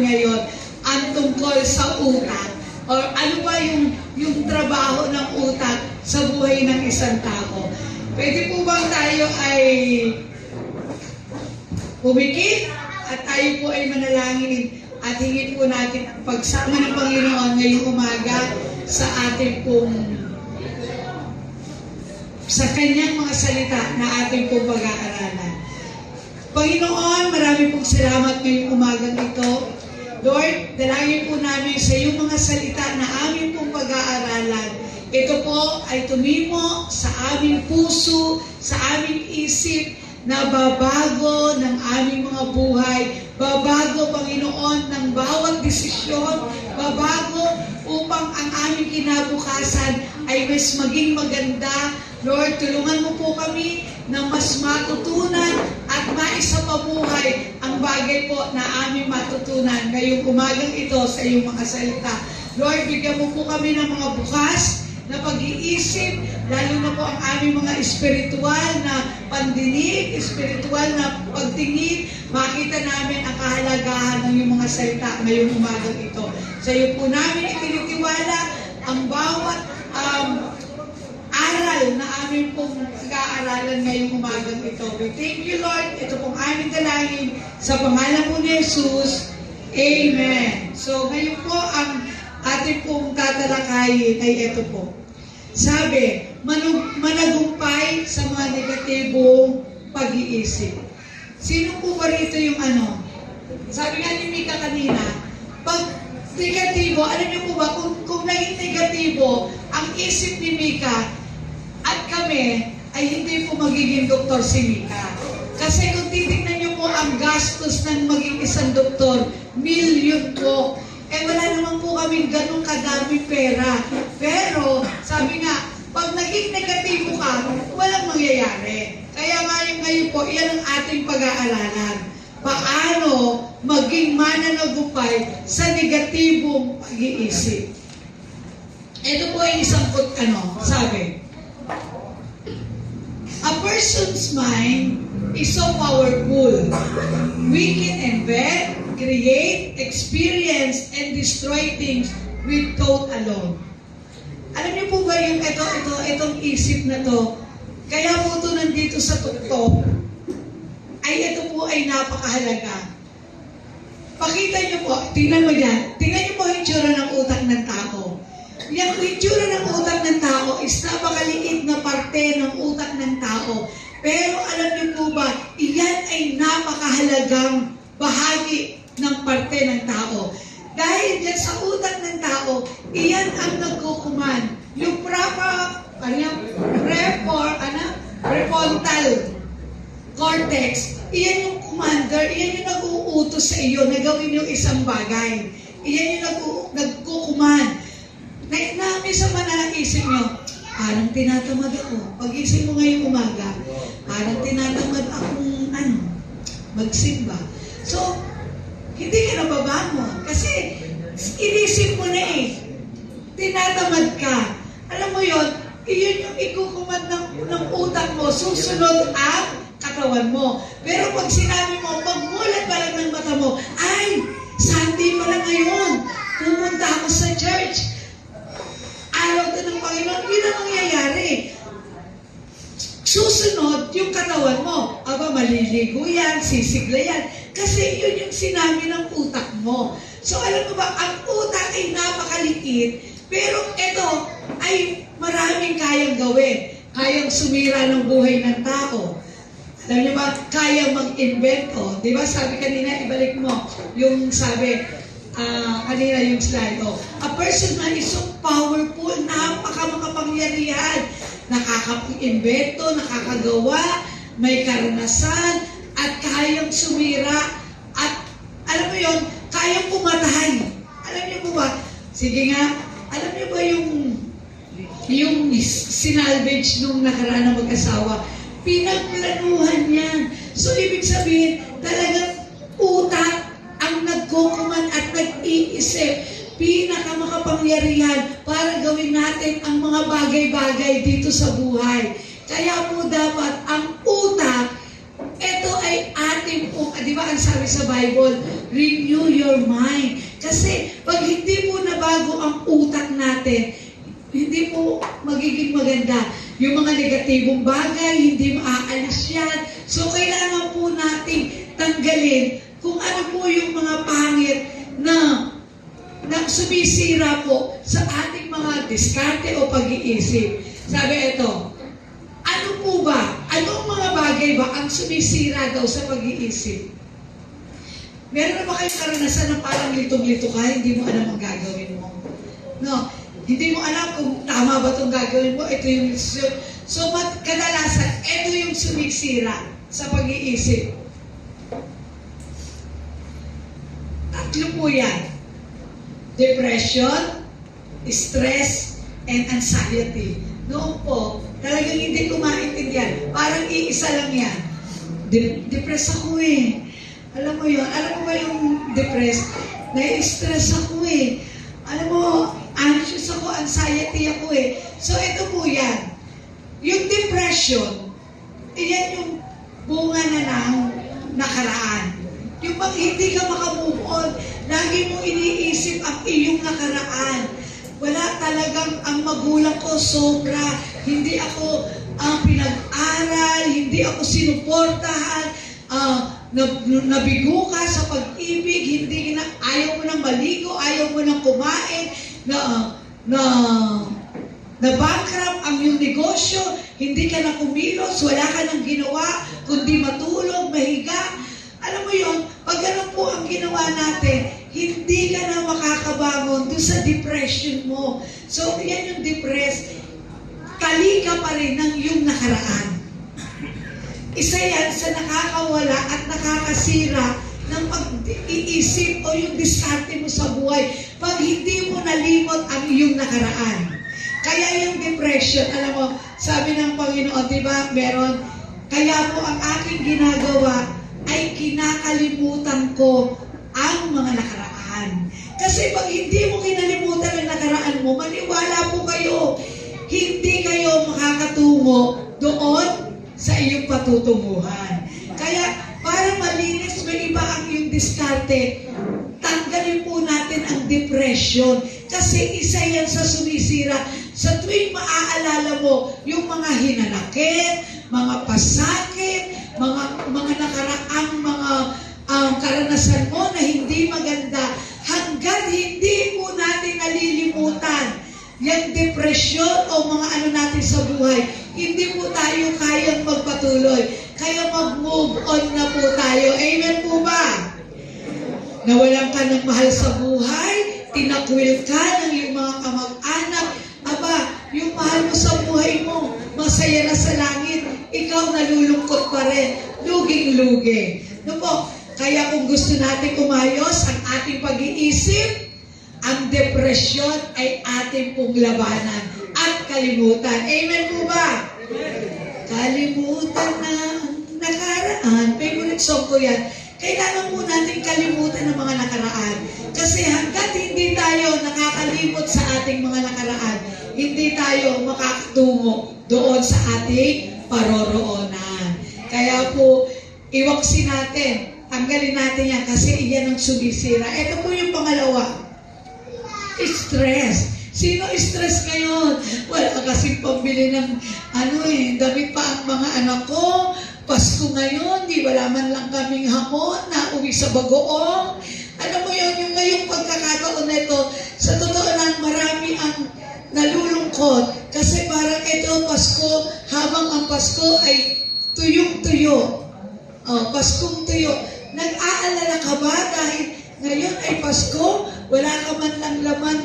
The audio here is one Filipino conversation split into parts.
ngayon ang tungkol sa utak. Or ano ba yung trabaho ng utak sa buhay ng isang tao. Pwede po bang tayo ay pumikit at tayo po ay manalangin at hingin po natin ang pagsama ng Panginoon ngayong umaga sa ating pong sa kanyang mga salita na ating pong pag-aaralan. Panginoon, marami pong salamat ngayong umagang ito. Lord, dalangin po namin sa iyong mga salita na aming pong pag-aaralan. Ito po ay tumimo sa aming puso, sa aming isip, na babago ng aming mga buhay. Babago, Panginoon, ng bawat desisyon. Babago upang ang aming kinabukasan ay mas maging maganda. Lord, tulungan mo po kami na mas matutunan at maisapabuhay ang bagay po na aming matutunan ngayong umagang ito sa iyong mga salita. Lord, bigyan mo po kami ng mga bukas na pag-iisip, lalo na po ang aming mga espiritual na pandinig, espiritual na pagtingin, makita namin ang kahalagahan ng iyong mga salita ngayong umagang ito. Sa iyo po namin itinitiwala ang bawat aral na aming pong pag-aaralan ngayong umagang ito. We thank you, Lord. Ito pong aming dalangin sa pangalan po ni Jesus. Amen. So, ngayon po ang ating pong tatalakayin ay ito po. Sabi, managumpay sa mga negatibong pag-iisip. Sino po ba rito yung ano? Sabi nga ni Mika kanina, pag negatibo, alam niyo po ba, kung naging negatibo ang isip ni Mika at kami, ay hindi po magiging doktor si Mika. Kasi kung titignan niyo po ang gastos ng maging isang doktor, milyon po. Eh wala naman po kaming ganun kadami pera. Pero, sabi nga, pag naging negatibo ka, walang mangyayari. Kaya ngayon po, iyan ang ating pag-aaralan. Paano maging mananagumpay sa negatibong pag-iisip. Ito po ay isang sabi, a person's mind is so powerful. We can invent, create, experience, and destroy things with thought alone. Alam niyo po ba yung itong isip na to, kaya po ito nandito sa tuktok, ay ito po ay napakahalaga. Pakita niyo po, tingnan mo yan, tingnan niyo po yung itsura ng utak ng tao. Yung itsura ng utak ng tao is napakaliit na parte ng utak ng tao. Pero alam niyo po ba, iyan ay napakahalagang bahagi ng parte ng tao. Dahil dyan sa utak ng tao, iyan ang nagkukuman. Yung prefrontal cortex, iyan yung commander, iyan yung nag-uutos sa iyo na gawin yung isang bagay. Iyan yung nagkukuman. Minsan man naisip nyo, parang tinatamad ako. Pag-isip mo ngayong umaga, parang tinatamad akong magsimba. So, hindi ka nababangon. Kasi, inisip mo na tinatamad ka. Alam mo yon, iyon yung ikukumad ng utak mo, susunod ang katawan mo. Pero pag sinabi mo, pagmulat pa lang ng mata mo, ay, Sunday pa lang ngayon, pumunta ako sa church. Araw din ng Panginoon, yun ang mangyayari. Susunod yung katawan mo. Aba, maliligo yan, sisigla yan. Kasi yun yung sinabi ng utak mo. So alam mo ba, ang utak ay napakaliit, pero ito ay maraming kayang gawin. Kayang sumira ng buhay ng tao. Alam niyo ba, kayang mag-invento. Di ba sabi kanina, ibalik mo yung sabi, kanina yung slide. A person na is so powerful, napakamakapangyarihan, nakaka-invento, nakakagawa, may karanasan, at kayang sumira, at alam mo yon, kayang pumatay. Alam niyo po ba? Sige nga, alam niyo ba yung sinalvage nung nakaraan na mag-asawa? Pinagplanuhan yan. So, ibig sabihin, talagang utak ang nagkukuman at nag-iisip, pinakamakapangyarihan para gawin natin ang mga bagay-bagay dito sa buhay. Kaya po dapat ang utak, ito ay ating di ba ang sabi sa Bible, renew your mind. Kasi pag hindi po nabago ang utak natin, hindi po magiging maganda. Yung mga negatibong bagay, hindi maaalis yan. So, kailangan po nating tanggalin kung ano po yung mga pangit na sumisira po sa ating mga diskarte o pag-iisip. Sabi ito, ano po ba? Anong mga bagay ba ang sumisira daw sa pag-iisip? Meron na ba kayong karanasan ng parang litong-lito ka, hindi mo alam ang gagawin mo? No? Hindi mo alam kung tama ba itong gagawin mo, ito yung decision. So, kadalasan, ito yung sumisira sa pag-iisip. Tatlo po yan. Depression, stress, and anxiety. Noon po, talagang hindi ko maintindihan. Parang iisa lang yan. Depress ako eh. Alam mo yun? Alam mo ba yung depressed? Nai-stress ako eh. Alam mo, anxious ako, anxiety ako eh. So, ito po yan. Yung depression, yan yung bunga na ng nakaraan. Yung pag hindi ka makamove on, lagi mo iniisip ang iyong nakaraan. Wala talagang ang magulang ko sobra. Hindi ako pinag-aral, hindi ako sinuportahan, nabigo ka sa pag-ibig, hindi na, ayaw mo nang maligo, ayaw mo nang kumain, na bankrupt ang iyong negosyo, hindi ka na kumilos, wala ka nang ginawa, kundi matulog, mahiga. Alam mo yun, pag ganun po ang ginawa natin, hindi ka na makakabangon doon sa depression mo. So, yan yung depressed. Tali ka pa rin ng iyong nakaraan. Isa yan sa nakakawala at nakakasira ng pag-iisip o yung diskarte mo sa buhay pag hindi mo nalimot ang iyong nakaraan. Kaya yung depression, alam mo, sabi ng Panginoon, di ba, meron, kaya po ang aking ginagawa ay kinakalimutan ko ang mga nakaraan. Kasi pag hindi mo kinalimutan ang nakaraan mo, maniwala po kayo, hindi kayo makakatungo doon sa iyong patutunguhan. Kaya para malinis, may iba ang iyong diskarte, tanggalin po natin ang depression. Kasi isa yan sa sumisira. Sa tuwing maaalala mo yung mga hinanakit, mga pasakit, mga nakaraang mga karanasan mo na hindi maganda, hanggat hindi po natin nalilimutan yung depresyon o mga ano natin sa buhay, hindi po tayo kayang magpatuloy. Kaya mag-move on na po tayo. Amen po ba? Nawalan ka ng mahal sa buhay, tinakwil ka ng iyong mga kamag-anak, aba, yung mahal mo sa buhay mo, masaya na sa langit, ikaw nalulungkot pa rin, luging-lugi. No po? Kaya kung gusto natin umayos ang ating pag-iisip, ang depresyon ay ating pong labanan at kalimutan. Amen po ba? Kalimutan na ang nakaraan. Favorite song ko yan. Kailangan po natin kalimutan ng mga nakaraan. Kasi hanggat hindi tayo nakakalimot sa ating mga nakaraan, hindi tayo makakatungo doon sa ating paroroonan. Kaya po, iwaksin natin, tanggalin natin yan kasi iyan ang sumisira. Ito po yung pangalawa. Stress. Sino stress ngayon? Wala kasing pambili ng damit pa ang mga anak ko. Pasko ngayon, di wala man lang kaming hamon na uwi sa bagoong. Alam mo yun, yung ngayong pagkakataon na ito, sa totoo lang, marami ang nalulungkot. Kasi parang ito, Pasko, habang ang Pasko ay tuyong-tuyo. Paskong tuyo. Nag-aalala ka ba dahil ngayon ay Pasko, wala ka man lang laman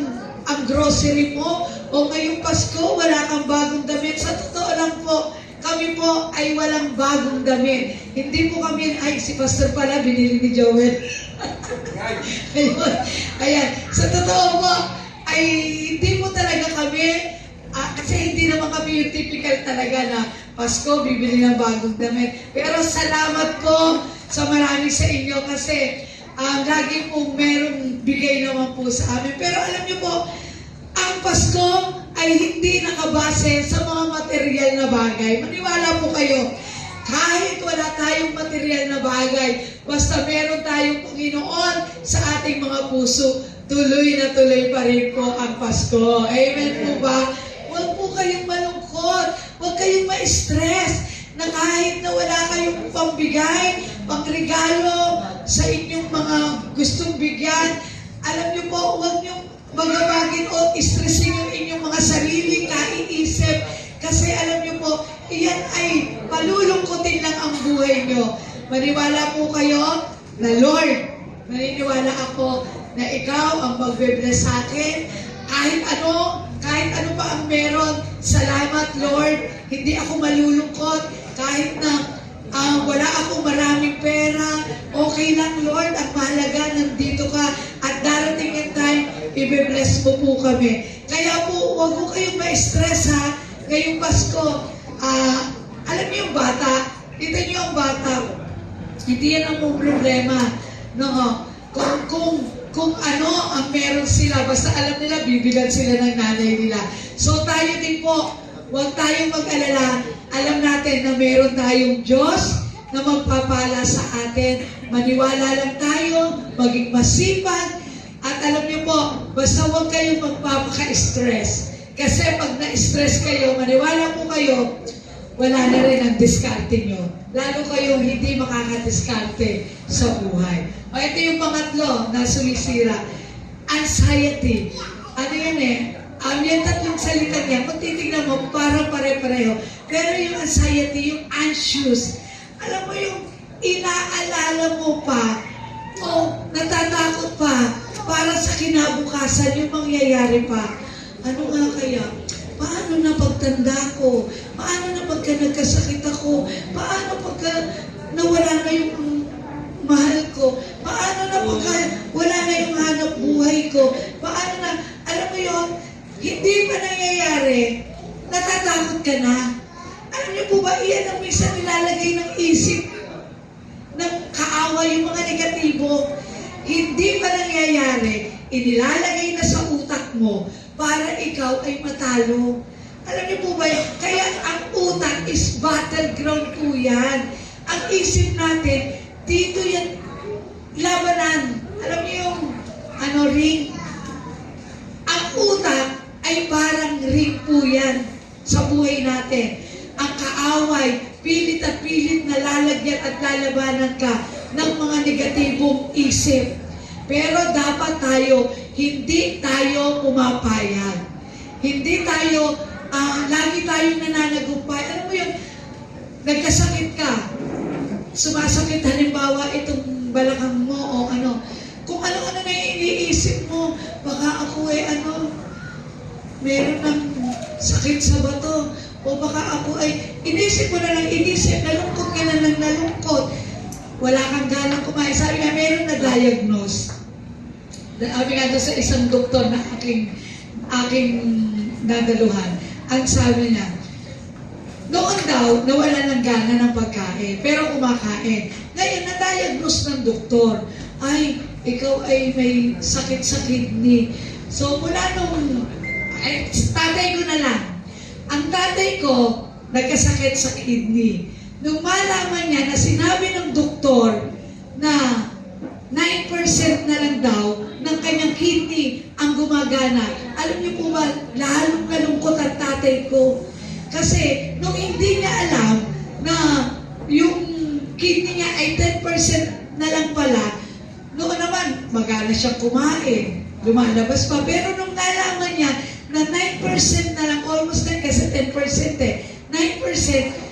ang grocery mo, o ngayong Pasko, wala kang bagong damit. Sa totoo lang po, kami po ay walang bagong damit. Hindi po kami, ay si Pastor pala, binili ni Joel. Ayun. Ayan. Sa totoo po, ay hindi po talaga kami, kasi hindi naman kami yung typical talaga na Pasko, bibili ng bagong damit. Pero salamat po sa marami sa inyo kasi lagi pong merong bigay naman po sa amin. Pero alam niyo po, ang Pasko ay hindi nakabase sa mga material na bagay. Maniwala po kayo. Kahit wala tayong material na bagay, basta meron tayong Panginoon sa ating mga puso, tuloy na tuloy pa rin po ang Pasko. Amen po ba? Huwag po kayong malungkot. Huwag kayong ma-stress na kahit na wala kayong pambigay, pangregalo sa inyong mga gustong bigyan. Alam niyo po, huwag niyong magabagin o stressin yung inyong mga sarili, kaiisip. Kasi alam niyo po, iyan ay palulungkutin lang ang buhay niyo. Maniwala po kayo na Lord, naniniwala ako na ikaw ang magbe-bless sa akin. Kahit ano pa ang meron, salamat Lord. Hindi ako malulungkot. Kahit na wala akong maraming pera, okay lang Lord. Ang mahalaga, nandito ka. At darating yung time, i-bless mo po kami. Kaya po, huwag po kayong ma-stress ha. Ngayong Pasko, alam niyo yung bata, dito niyo ang bata, hindi yan ang problema. No? Kung ano ang meron sila, basta alam nila, bibilan sila ng nanay nila. So tayo din po, huwag tayong mag-alala. Alam natin na meron tayong Diyos na magpapala sa atin. Maniwala lang tayo, maging masipag. At alam niyo po, basta huwag kayong magpapaka-stress. Kasi pag na-stress kayo, maniwala po kayo, wala na rin ang diskarte nyo. Lalo kayong hindi makakadiskarte sa buhay. O ito yung pangatlo na sumisira. Anxiety. Ano yan eh? Yung tatlong salita niya, kung titignan mo, parang pare-pareho. Pero yung anxiety, yung anxious, alam mo yung inaalala mo pa, o natatakot pa, para sa kinabukasan, yung mangyayari pa. Ano nga kaya? Paano na pagtanda ko? Paano na pagka nagkasakit ako? Paano pagka nawala na yung mahal ko? Paano na pagka wala na yung hanap buhay ko? Paano na, alam mo yun, hindi pa nangyayari, natatakot ka na. Alam niyo po ba, iyan ang minsan nilalagay ng isip ng kaaway, yung mga negatibo. Hindi pa nangyayari, inilalagay na sa utak mo para ikaw ay matalo. Alam niyo po ba, kaya ang utak is battleground po yan. Ang isip natin, dito yan, labanan. Alam niyo yung, ring? Ang utak ay parang ring po yan sa buhay natin. Ang kaaway, pilit at pilit na lalagyan at lalabanan ka ng mga negatibong isip. Pero dapat tayo, hindi tayo pumapayag. Hindi tayo, lagi tayo nananagumpay. Alam mo yun, nagkasakit ka, sumasakit halimbawa itong balakang mo o ano, kung ano-ano na iniisip mo, baka ako meron ng sakit sa bato, o baka ako inisip mo na lang, nalungkot ka na lang, nalungkot. Wala kang ganang kumain. Sabi nga, meron na diagnose. Sabi nga doon sa isang doktor na aking nadaluhan, ang sabi niya, noon daw, nawala ng gana ng pagkain, pero kumakain. Ngayon, na-diagnose ng doktor, ikaw ay may sakit sa kidney. So, mula nung, tatay ko na lang. Ang tatay ko, nagkasakit sa kidney. Nung malaman niya na sinabi ng doktor na 9% na lang daw ng kanyang kidney ang gumagana. Alam niyo po ba, lalong nalungkot ang tatay ko. Kasi nung hindi niya alam na yung kidney niya ay 10% na lang pala, noon naman, magana siyang kumain. Lumalabas pa. Pero nung nalaman niya na 9% na lang, almost 10 kasi 10% 9%,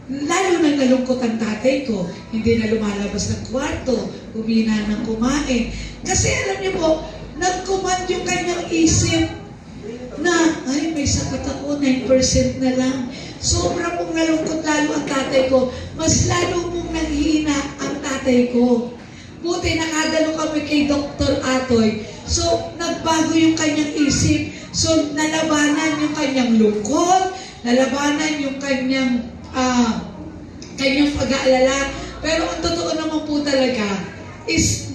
lalo nang nalungkot ang tatay ko. Hindi na lumalabas ng kwarto, humina ng kumain. Kasi alam niyo po, nag-command yung kanyang isip na, may sakit ako, 9% na lang. Sobra pong nalungkot lalo ang tatay ko. Mas lalo pong nanghina ang tatay ko. Buti nakadalo kami kay Dr. Atoy. So, nagbago yung kanyang isip. So, nalabanan yung kanyang lungkot, nalabanan yung kanyang pag-aalala. Pero ang totoo naman po talaga is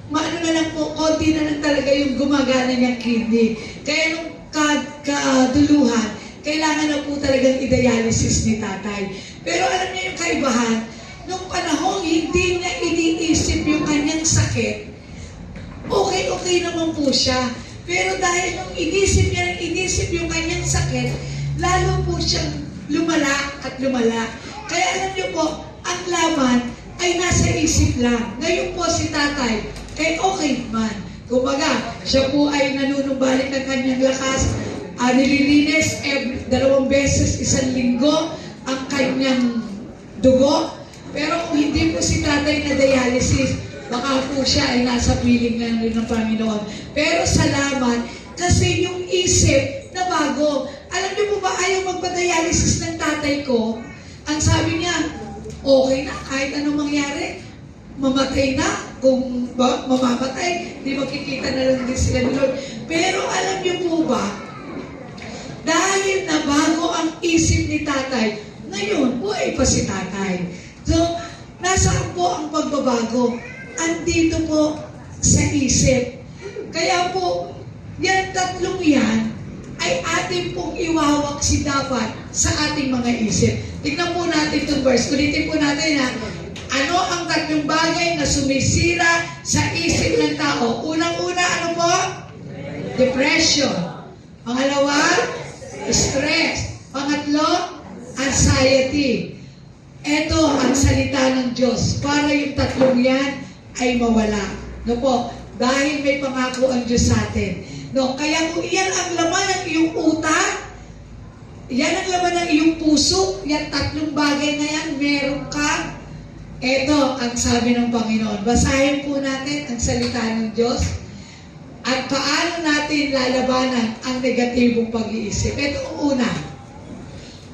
maano na lang po, konti na lang talaga yung gumagana niyang kidney. Kaya nung kaduluhan, kailangan na po talagang i-dialysis ni tatay. Pero alam niyo yung kaibahan, nung panahong hindi niya iniisip yung kanyang sakit, okay naman po siya. Pero dahil nung inisip yung kanyang sakit, lalo po siyang lumala at lumala. Kaya alam niyo po, ang laman ay nasa isip lang. Ngayon po si tatay, okay man. Kumbaga, siya po ay nanunumbalik ang kanyang lakas, nililinis 2 beses 1 linggo ang kanyang dugo. Pero kung hindi po si tatay na dialysis, baka po siya ay nasa piling lang rin ng Panginoon. Pero salamat, kasi yung isip na bago. Alam niyo po ba, ayaw magpa-dialysis ng tatay ko? Ang sabi niya, okay na, kahit anong mangyari, mamatay na. Kung mamamatay, di makikita na lang din sila ni Lord. Pero alam niyo po ba, dahil nabago ang isip ni tatay, ngayon, buhay pa si tatay. So, nasaan po ang pagbabago? Andito po sa isip. Kaya po, yan tatlong yan ay ating pong iwawaksi dapat sa ating mga isip. Tignan po natin itong verse. Ulitin po natin ha. Ano ang tatlong bagay na sumisira sa isip ng tao? Unang-una, ano po? Depression. Pangalawa, stress. Pangatlo, anxiety. Ito ang salita ng Diyos para yung tatlong yan ay mawala. No po, dahil may pangako ang Diyos sa atin. No, kaya kung iyan ang laman ng iyong utak, yan ang laman ng iyong puso, yan tatlong bagay na yan, meron ka. Ito ang sabi ng Panginoon. Basahin po natin ang salita ng Diyos at paano natin lalabanan ang negatibong pag-iisip. Ito ang una,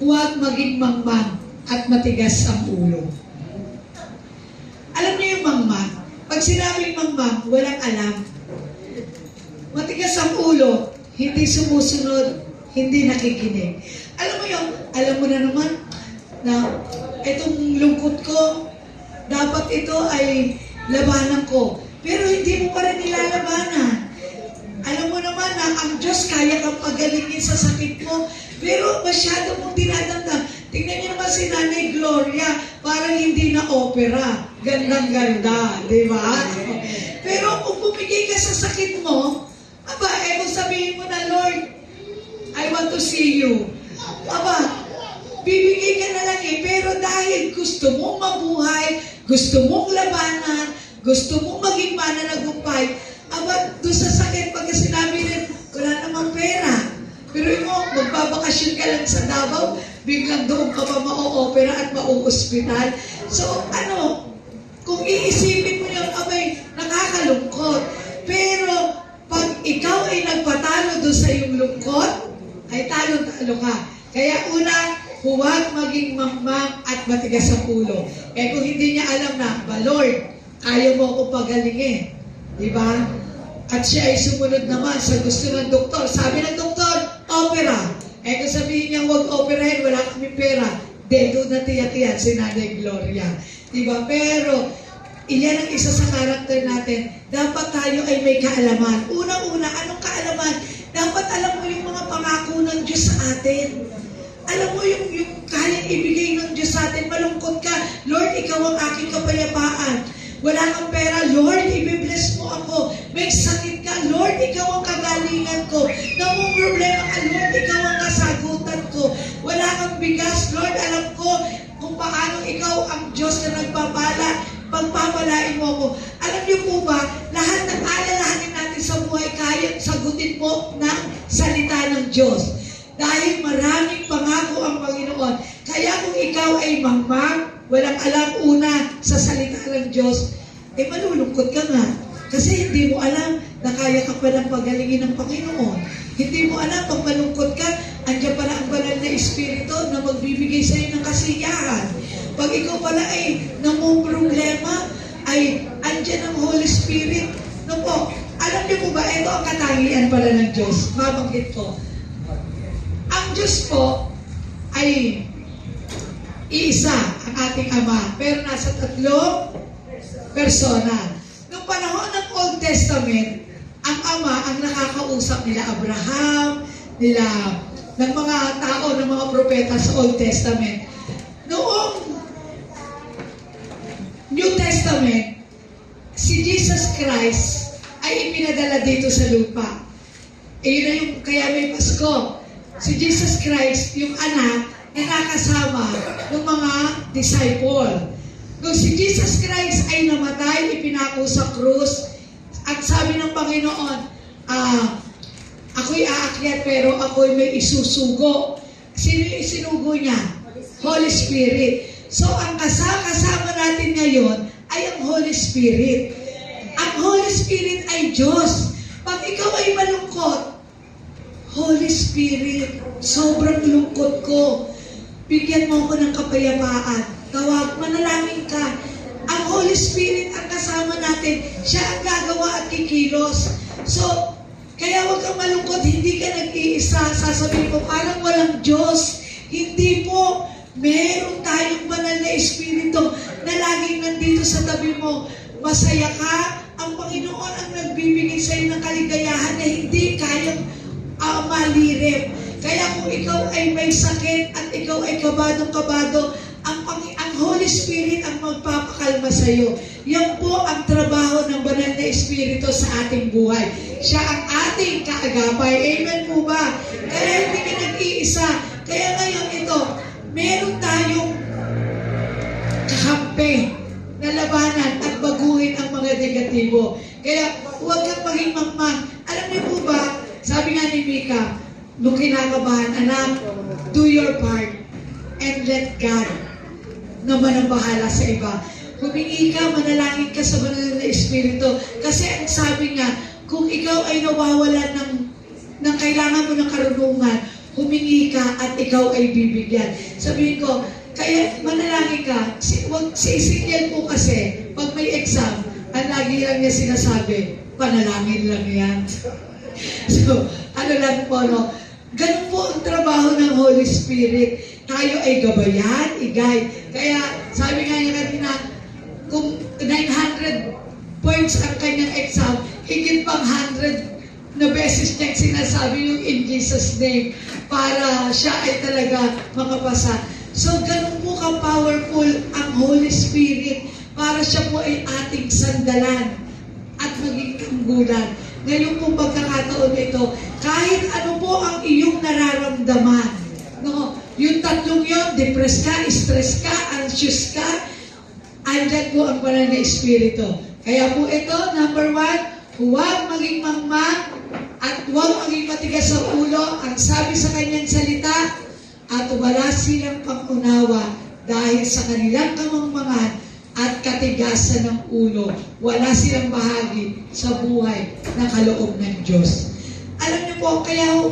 huwag maging mangmang at matigas ang ulo. Alam niyo yung mangmang? Pag sinabing mangmang, walang alam. Matigas ang ulo, hindi sumusunod, hindi nakikinig. Alam mo yun, alam mo na naman na itong lungkot ko, dapat ito ay labanan ko. Pero hindi mo pa rin nilalabanan. Alam mo naman na ang Diyos kaya kang pagalingin sa sakit mo, pero masyado mong dinadamdam. Tingnan niyo naman si Nanay Gloria, parang hindi na opera. Gandang-ganda, di ba? Pero kung bumigay ka sa sakit mo, kung sabihin mo na, Lord, I want to see you. Bibigay ka na lang pero dahil gusto mong mabuhay, gusto mong labanan, gusto mong maging mananagumpay, doon sa sakit, pagka sinabi rin, wala namang pera. Pero mo, magbabakasyon ka lang sa Davao, biglang doon ka pa ma-opera at ma-ospital. So, kung iisipin mo yun, nakakalungkot. Pero, pag ikaw ay nagpatalo doon sa iyong lungkot, ay talo-talo ka. Kaya una, huwag maging mangmang at matigas ang ulo. Kung hindi niya alam na, Lord, ayaw mo akong pagalingin. Diba? At siya ay sumunod naman sa gusto ng doktor. Sabi ng doktor, opera. Kung sabihin niya, huwag operahin, wala kami pera. Doon na tiyak yan si Nanay Gloria. Diba? Pero, iyan ang isa sa karakter natin. Dapat tayo ay may kaalaman. Unang-una, anong kaalaman? Dapat alam mo yung mga pangako ng Diyos sa atin. Alam mo yung kayang ibigay ng Diyos sa atin. Malungkot ka, Lord, ikaw ang aking kapayapaan. Wala kang pera, Lord, ibibless mo ako. May sakit ka, Lord, ikaw ang kagalingan ko. Namong problema ka, Lord, ikaw ang kasagutan ko. Wala kang bigas, Lord, alam ko kung paano ikaw ang Diyos na nagpapala. Pagpapalain mo ako. Alam niyo po ba, lahat ng alalahanin natin sa buhay, kaya sagutin po ng salita ng Diyos. Dahil maraming pangako ang Panginoon. Kaya kung ikaw ay mangmang, walang alam una sa salita ng Diyos, malulungkot ka nga. Kasi hindi mo alam na kaya ka palang pagalingin ng Panginoon. Hindi mo alam, pag malungkot ka, andyan pala ang banal na Espiritu na magbibigay sa iyo ng kasiyahan. Pag ikaw pala ay namumroblema, ay andyan ang Holy Spirit. No po, alam niyo po ba, ito ang katangian pala ng Diyos. Mabanggit ko. Ang Diyos po ay iisa ang ating Ama, pero nasa 3 persona. Noong panahon ng Old Testament, ang Ama ang nakakausap nila Abraham, ng mga tao, ng mga propeta sa Old Testament. Noong Christ ay ipinadala dito sa lupa. Yun na yung kaya may Pasko. Si Jesus Christ, yung anak, na nakasama ng mga disciple. Kung si Jesus Christ ay namatay, ipinako sa krus, at sabi ng Panginoon, ako'y aakyat pero ako'y may isusugo. Sino yung isinugo niya? Holy Spirit. So, ang kasama natin ngayon ay ang Holy Spirit. Ang Holy Spirit ay Diyos. Pag ikaw ay malungkot, Holy Spirit, sobrang lungkot ko. Bigyan mo ako ng kapayapaan. Tawag, manalangin ka. Ang Holy Spirit ang kasama natin. Siya ang gagawa at kikilos. So, kaya huwag kang malungkot, hindi ka nag-iisa. Sasabihin ko, parang walang Diyos. Hindi po. Meron tayong banal na Espiritu na laging nandito sa tabi mo. Masaya ka. Ang Panginoon ang nagbibigay sa iyo ng kaligayahan na hindi kayang malirip. Kaya kung ikaw ay may sakit at ikaw ay kabadong-kabado, ang Holy Spirit ang magpapakalma sa iyo. Yan po ang trabaho ng banal na Espiritu sa ating buhay. Siya ang ating kaagapay. Amen po ba? Kaya hindi ka nag-iisa. Kaya ngayon ito, meron tayong kakampi na labanan at baguhin ang mga negatibo. Kaya huwag kang maging mangmang. Alam niyo po ba, sabi nga ni Mika, nung kinakabahan, anak, do your part and let God naman ang bahala sa iba. Humingi ka, manalangin ka sa banal na Espiritu. Kasi ang sabi nga, kung ikaw ay nawawalan ng kailangan mo ng karunungan, humingi ka at ikaw ay bibigyan. Sabihin ko, kaya manalangin ka. Si Ezekiel po kasi, pag may exam, ang lagi lang niya sinasabi, panalangin lang yan. So, ano lang po, no? Ganun po ang trabaho ng Holy Spirit. Tayo ay gabayan, igay. Kaya, sabi nga niya kanina, kung 900 points ang kanyang exam, higit pang 100 na beses niya sinasabi yung in Jesus' name para siya ay talaga makapasa. So, ganun po ka-powerful ang Holy Spirit para siya po ay ating sandalan at maging kanggulan. Ngayon po pagkakataon ito, kahit ano po ang iyong nararamdaman, no? Yung tatlong yun, depressed ka, stress ka, anxious ka, andyan po ang banal na Espiritu. Kaya po ito, number 1, huwag maging mangmang at huwag maging matigas sa ulo. Ang sabi sa kanyang salita, at wala silang pangunawa dahil sa kanilang kamangmangan at katigasan ng ulo. Wala silang bahagi sa buhay na kaloob ng Diyos. Alam niyo po, kaya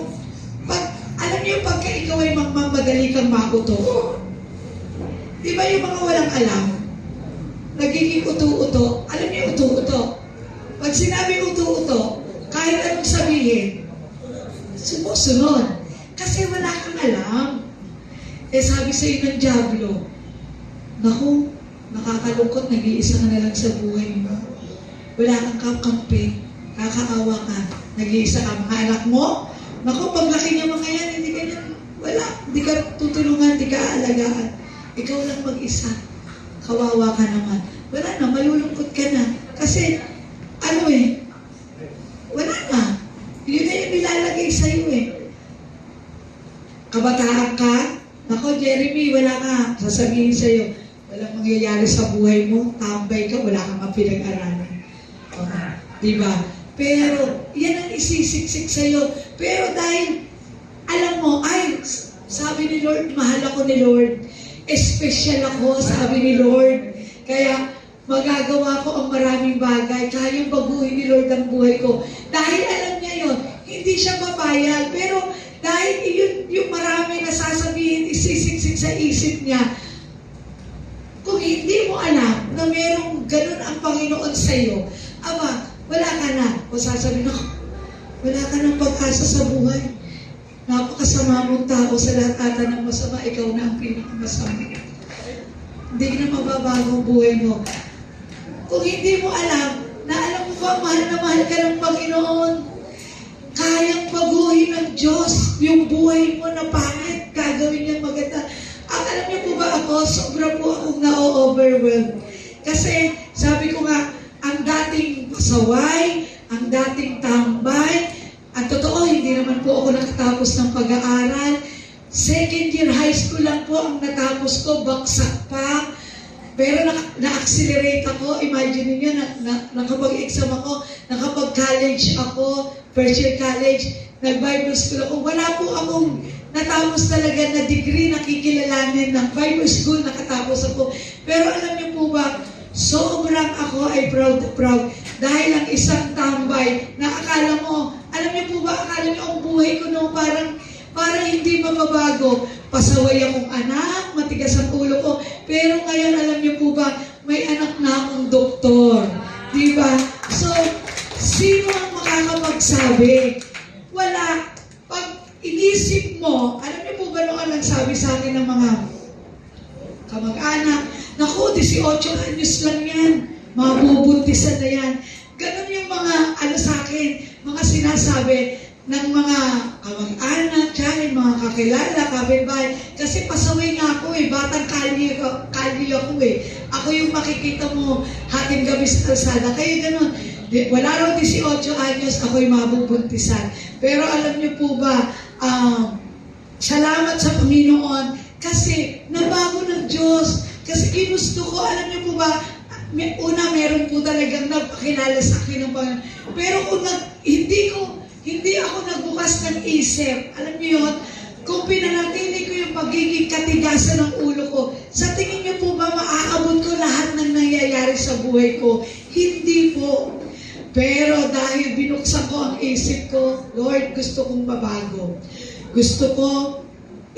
alam niyo pagka ikaw ay madali kang mauto. Di ba yung mga walang alam? Nagiging uto-uto. Alam niyo uto-uto. Pag sinabi uto-uto, kahit anong sabihin, sumusunod. Kasi wala kang alam. Sabi sa iyo ng Diablo, naku, nakakalungkot, nag-iisa ka na lang sa buhay mo. Wala kang kakampi, kakaawa ka, nag-iisa ka. Mga anak mo, naku, paglaki niya mga yan, hindi ka yan, wala, hindi ka tutulungan, hindi ka aalagaan. Ikaw lang mag-isa, kawawa ka naman. Wala na, malulungkot ka na. Kasi, wala na. Yun na yung nilalagay sa iyo Kabataan ka, naku, Jeremy, wala ka. Sasabihin sa iyo, walang mangyayari sa buhay mo, tambay ka, wala kang mapinag-aralan. Diba? Pero, yan ang isisiksik sa'yo. Pero dahil, alam mo, sabi ni Lord, mahal ako ni Lord. Espesyal ako, sabi ni Lord. Kaya, magagawa ko ang maraming bagay. Kayang baguhin ni Lord ang buhay ko. Dahil alam niya yon, hindi siya papayag. Pero, dahil yung marami na sasabihin, isisiksik sa isip niya, kung hindi mo alam na merong ganun ang Panginoon sa iyo, wala ka na. O sasabihin ako, wala ka ng pag-asa sa buhay. Napakasama mong tao sa lahat ata ng masama, ikaw na ang pinakamasama. Hindi na mababago ang buhay mo. Kung hindi mo alam, na alam mo ba, mahal na mahal ka ng Panginoon, kayang baguhin ng Diyos yung buhay mo na pangit, gagawin niya maganda. Alam niyo po ba ako, sobra po akong na-overwhelmed. Kasi sabi ko nga, ang ang dating pasaway, ang dating tambay. Ang totoo, hindi naman po ako nakatapos ng pag-aaral. Second year high school lang po ang natapos ko, baksak pa. Pero na-accelerate ako. Imagine niyo, nakapag-exam ako, nakapag-college ako, first year college, nag-Bible school ako. Wala po akong natapos talaga na degree na kikilalanin ng Bible school, nakatapos ako. Pero alam niyo po ba, sobrang ako ay proud na proud. Dahil ang isang tambay na akala mo, alam niyo po ba, akala niyo ang buhay ko no, parang hindi mababago. Pasaway akong anak, matigas ang ulo ko. Pero ngayon, alam niyo po ba, may anak na akong doktor. Di ba? So, sino ang makakapagsabi? Wala. Pag inisip mo, alam niyo po ba noon nagsabi sa akin ng mga kamag-anak, naku, 18 anyos lang yan. Mabubuntisan na yan. Ganun yung mga, sa akin, mga sinasabi ng mga kamag-anak, dyan, mga kakilala, kapitbahay. Kasi pasaway nga ako batang kalye ako Ako yung makikita mo hating gabi sa kalsada. Kaya ganun. Wala raw 18 anyos, ako'y mabubuntisan. Pero alam niyo po ba, salamat sa Panginoon kasi nabago ng Diyos. Kasi ginusto ko, alam niyo po ba, meron po talagang nagpakilala sa akin ng Panginoon. Pero kung hindi ako nagbukas ng isip, alam niyo yun, kung pinanatili ko yung pagiging katigasan ng ulo ko, sa tingin niyo po ba maaabot ko lahat ng nangyayari sa buhay ko? Hindi po. Pero dahil binuksan ko ang isip ko, Lord, gusto kong mabago. Gusto ko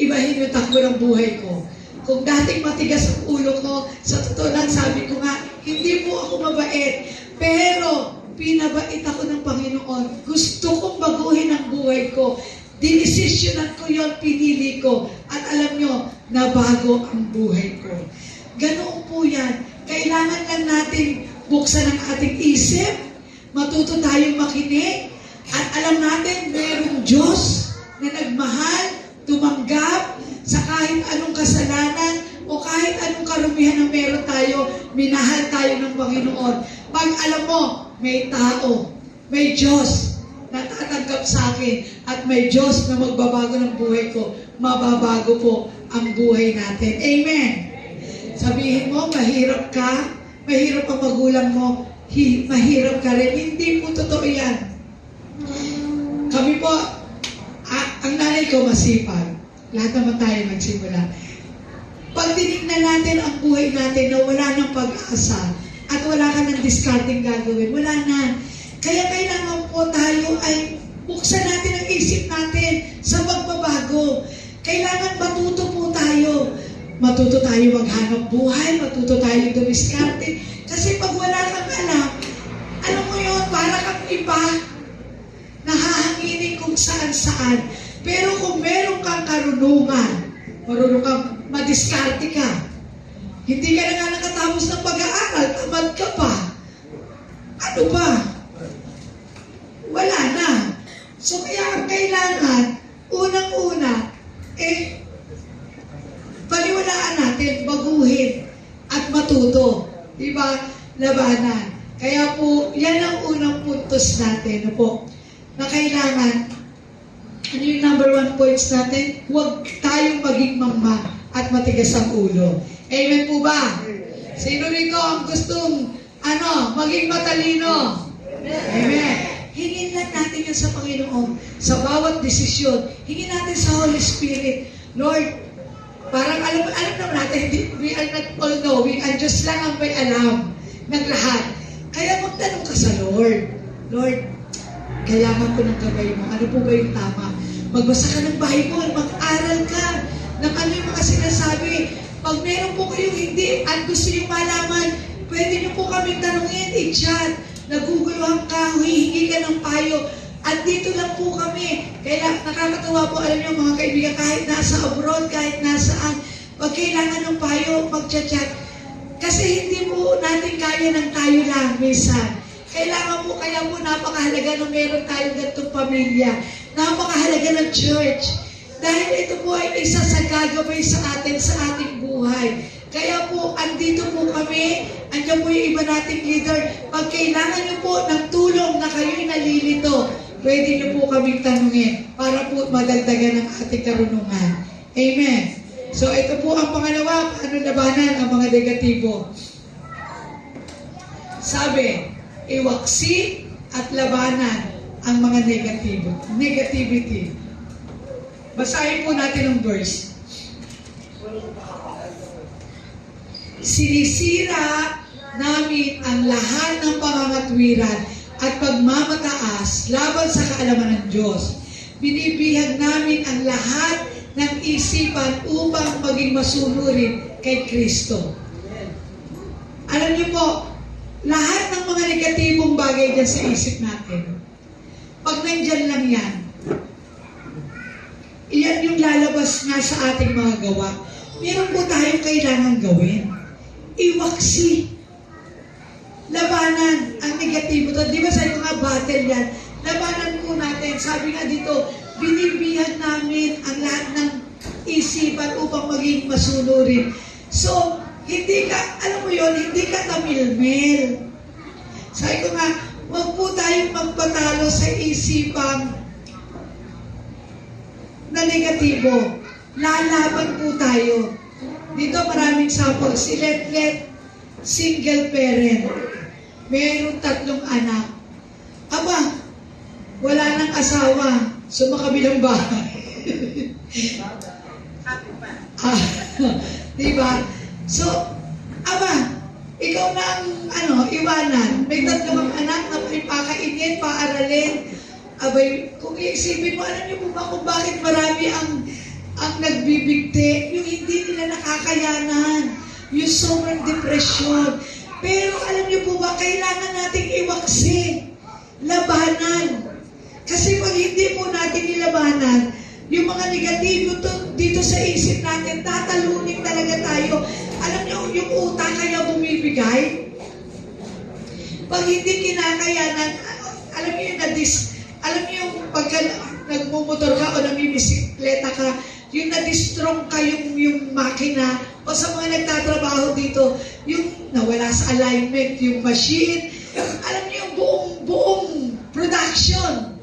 ibahin yung takbo ng buhay ko. Kung dating matigas ang ulo ko, sa totoo lang sabi ko nga, hindi po ako mabait. Pero pinabait ako ng Panginoon. Gusto kong baguhin ang buhay ko. Dinesisyonan ko yon, pinili ko. At alam nyo, nabago ang buhay ko. Ganoon po yan. Kailangan lang natin buksan ang ating isip, matuto tayong makinig, at alam natin, mayroong Diyos na nagmahal, tumanggap sa kahit anong kasalanan o kahit anong karumihan na meron tayo, minahal tayo ng Panginoon. Pag alam mo, may tao, may Diyos na tatanggap sa akin at may Diyos na magbabago ng buhay ko, mababago po ang buhay natin. Amen. Sabihin mo, mahirap ka, mahirap ang magulang mo, mahirap ka rin. Hindi po totoo yan. Kami po, ang nanay ko masipag. Lahat naman tayo nagsimula. Pag tinignan natin ang buhay natin na wala ng pag-asa at wala ka ng discarding gagawin, wala na. Kaya kailangan po tayo ay buksan natin ang isip natin sa pagbabago. Kailangan matuto po tayo. Matuto tayo maghanap buhay, matuto tayo dumiskarte. Kasi pag wala kang alam mo yun, para kang iba, nahahanginin kung saan-saan. Pero kung meron kang karunungan, marunong kang madiskarte ka, hindi ka na nga nakatapos ng pag-aaral, tamad ka pa, ano ba? Wala na. So kaya ang kailangan, unang-una, paniwalaan natin, baguhin, at matuto. Diba? Labanan. Kaya po, yan ang unang puntos natin, na kailangan, ano yung number 1 points natin? Huwag tayong maging mangmang at matigas ang ulo. Amen po ba? Sino rito ang gustong, maging matalino? Amen. Hingin lang natin yan sa Panginoon. Sa bawat desisyon, hingin natin sa Holy Spirit. Lord, parang alam naman natin, we are not all-knowing, ang Diyos lang ang may alam ng lahat. Kaya magtanong ka sa Lord. Lord, kailangan ko ng gabay mo. Ano po ba yung tama? Magbasa ka ng Bible, mag-aral ka ng ano yung mga sinasabi. Pag meron po kayong hindi at gusto yung malaman, pwede nyo po kami tanungin, i-chat, naguguluhan ka, hihingi ka ng payo. At dito lang po kami. Kaya nakakatawa po, alam niyo mga kaibigan, kahit nasa abroad, kahit nasaan, pag kailangan ng payo, mag-chat. Kasi hindi po natin kaya ng tayo lang, minsan. Kailangan po, kaya po napakahalaga na meron tayo ganitong pamilya. Napakahalaga ng church. Dahil ito po ay isa sa gagawin sa atin sa ating buhay. Kaya po, andito po kami, andyan po yung iba nating leader. Pag kailangan nyo po ng tulong na kayo'y nalilito, pwede nyo po kaming tanungin para po madagdagan ang ating karunungan. Amen. So ito po ang pangalawa, paano labanan ang mga negatibo. Sabi, iwaksi at labanan ang mga negatibo. Negativity. Basahin po natin ang verse. Sinisira namin ang lahat ng pangangatwiran at pagmamataas laban sa kaalaman ng Diyos. Binibihag namin ang lahat ng isipan upang maging masunurin kay Kristo. Alam niyo po, lahat ng mga negatibong bagay dyan sa isip natin, pag nandyan lang yan, iyan yung lalabas nga sa ating mga gawa. Meron po tayong kailangan gawin. Iwaksi. Labanan ang negatibo. Di ba sabi ko nga, battle yan. Labanan po natin. Sabi nga dito, binibihag namin ang lahat ng isipan upang maging masunurin. So, hindi ka, alam mo yon, hindi ka tamilmil. Sabi ko nga, huwag po tayong magpatalo sa isipang na negatibo. Lalaban po tayo. Dito maraming sample. Si Letlet, single parent. Mayroon 3 anak. Aba, wala nang asawa. Sumakabilang bahay. Diba? So, aba, ikaw na ang iwanan. May 3 anak na ipakainin, paaralin. Abay, kung iisipin mo, alam niyo po ba kung bakit marami ang nagbibigti? Yung hindi nila nakakayanan. Yung sobrang depresyon. Pero alam niyo po ba, kailangan nating iwaksi. Labanan. Kasi pag hindi po natin nilabanan, yung mga negatibo dito sa isip natin, tatalunin talaga tayo. Alam niyo, yung utak kaya bumibigay. Pag hindi kinakayanan, alam niyo alam niyo yung pagka nagmumotor ka o namimisikleta ka, yung na-distrong ka yung makina o sa mga nagtatrabaho dito, yung nawala sa alignment, yung machine, alam niyo yung buong production.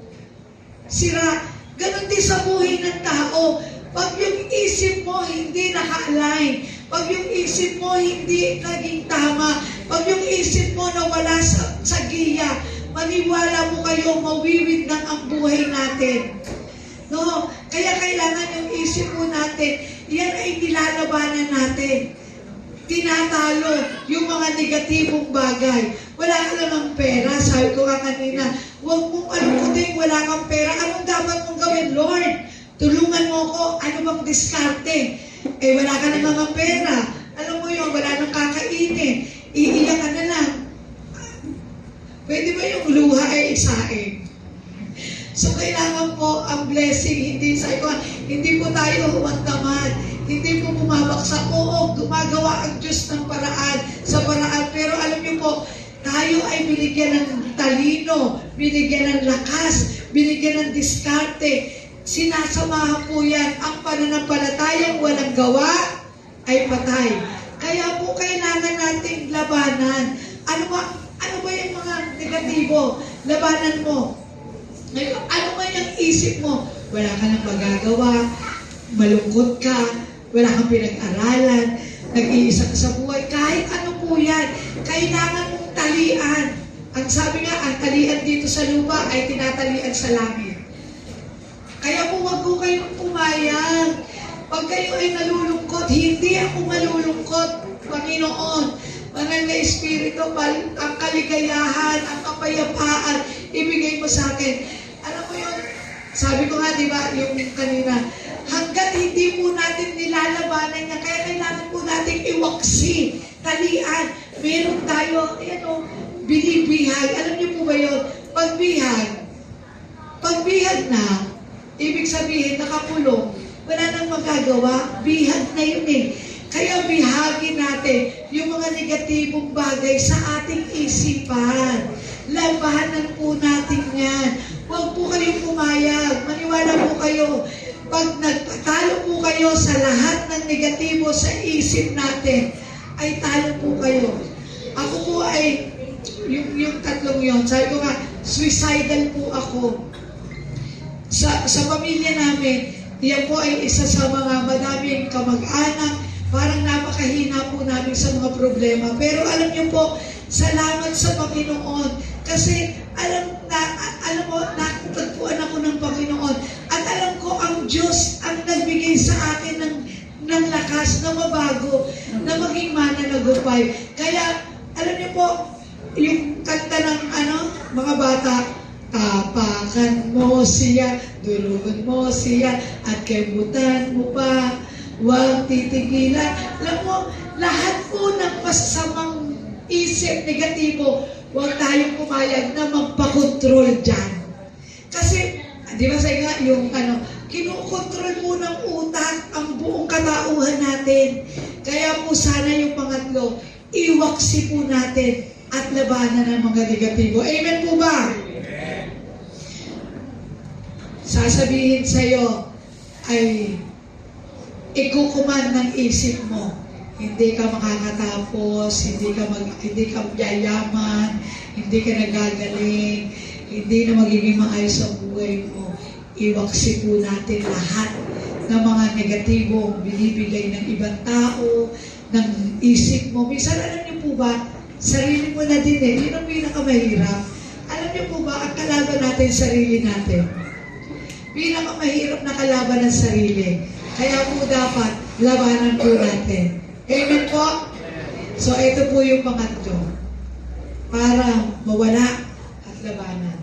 Sira. Ganon din sa buhay ng tao. Pag yung isip mo hindi naka-align, pag yung isip mo hindi naging tama, pag yung isip mo nawala sa giya, maniwala mo kayo, mawiwid ng ang buhay natin. No? Kaya kailangan yung isip mo natin, yan ay nilalabanan natin. Tinatalo yung mga negatibong bagay. Wala ka lang ng pera. Sabi ko nga kanina, huwag mong alungkutin, wala kang pera. Anong dapat mong gawin? Lord, tulungan mo ko. Ano bang diskarte? Wala ka na mga pera. Alam mo yun, wala nang kakainin. Iiyak ka na lang. Pwede ba yung luha ay isain? So, kailangan po ang blessing, hindi po tayo huwagtamad, hindi po bumabaksak. Oo, gumagawa ang Diyos ng paraan, sa paraan. Pero alam niyo po, tayo ay binigyan ng talino, binigyan ng lakas, binigyan ng diskarte. Sinasamahan po yan. Ang pananampalatayang walang gawa ay patay. Kaya po kailangan nating labanan. Ano ba yung mga negatibo? Labanan mo. Ngayon, ano ba yung isip mo? Wala ka nang magagawa, malungkot ka, wala kang pinag-aralan, nag-iisa ka sa buhay. Kahit ano po yan, kailangan mong talian. Ang sabi nga, ang talian dito sa lupa ay tinatalian sa langit. Kaya po wag po kayong pumayag. Pag kayo ay nalulungkot, hindi ako malulungkot, Panginoon. Banal na Espiritu, ang kaligayahan, ang kapayapaan, ibigay mo sa akin. Alam mo yun, sabi ko nga, di ba, yung kanina, hanggat hindi po natin nilalabanan niya, kaya kailangan po natin iwaksi, talian. Meron tayo, binibihag. Alam niyo po ba yun? Pagbihag na, ibig sabihin, nakakulong, wala nang magagawa, bihag na yun eh. Kaya bihagin natin yung mga negatibong bagay sa ating isipan. Labanan po natin yan. Huwag po kayong pumayag. Maniwala po kayo. Pag isip natin ay talo po kayo. Ako po ay, yung tatlong yon, sabi ko nga, suicidal po ako. Sa pamilya namin, yan po ay isa sa mga madaming kamag-anak, parang napakahina po namin sa mga problema. Pero alam niyo po, salamat sa Panginoon. Kasi alam mo, nakatagpuan ako ng Panginoon. At alam ko, ang Diyos ang nagbigay sa akin ng lakas na mabago, na maging mananagumpay. Kaya, alam niyo po, yung kanta ng mga bata, tapakan mo siya, dulugan mo siya, at kebutan mo pa, huwag titigilan. Alam mo, lahat po ng masasamang isip, negatibo, huwag tayong pumayag na magpakontrol dyan. Kasi, di ba sa nga, yung kinukontrol po ng utak ang buong katauhan natin. Kaya po sana yung pangatlo, iwaksi po natin at labanan ng mga negatibo. Amen po ba? Sasabihin sa'yo ay ikukuman ng isip mo. Hindi ka makakatapos, hindi ka yayaman, hindi ka nagagaling, hindi na magiging maayos ang buhay mo. Iwaksi po natin lahat ng mga negatibong binibigay ng ibang tao, ng isip mo. Minsan, alam niyo po ba, sarili mo na din yun ang pinakamahirap. Alam niyo po ba, ang kalaban natin, sarili natin. Pinakamahirap na kalaban ng sarili. Kaya po dapat, labanan po natin. Amen po? So, ito po yung pangatlo. Para mawala at labanan.